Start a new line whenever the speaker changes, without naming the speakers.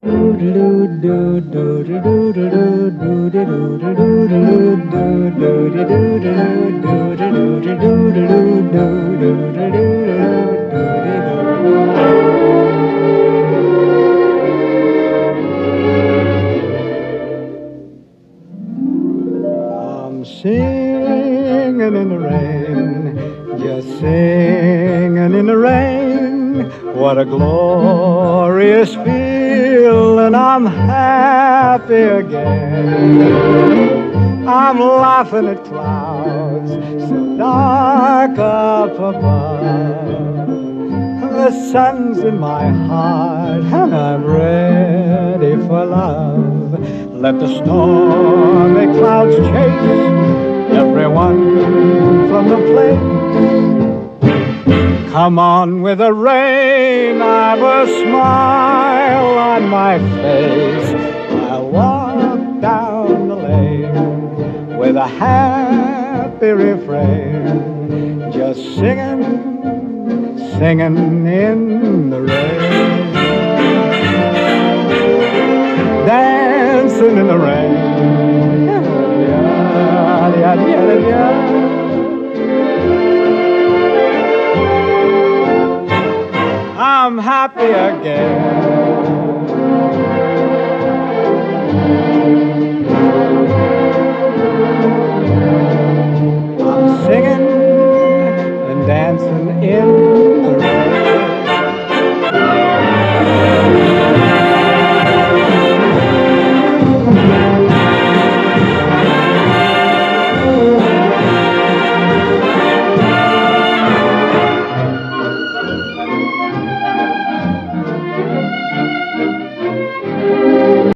I'm singing in the rain, just singing in the rain. What a glorious feeling, I'm happy again. I'm laughing at clouds so dark up above. The sun's in my heart and I'm ready for love. Let the stormy clouds chase everyone from the place. Come on with the rain, I've a smile on my face. I'll walk down the lane with a happy refrain, just singing, singing in the rain, dancing in the rain. I'm happy again.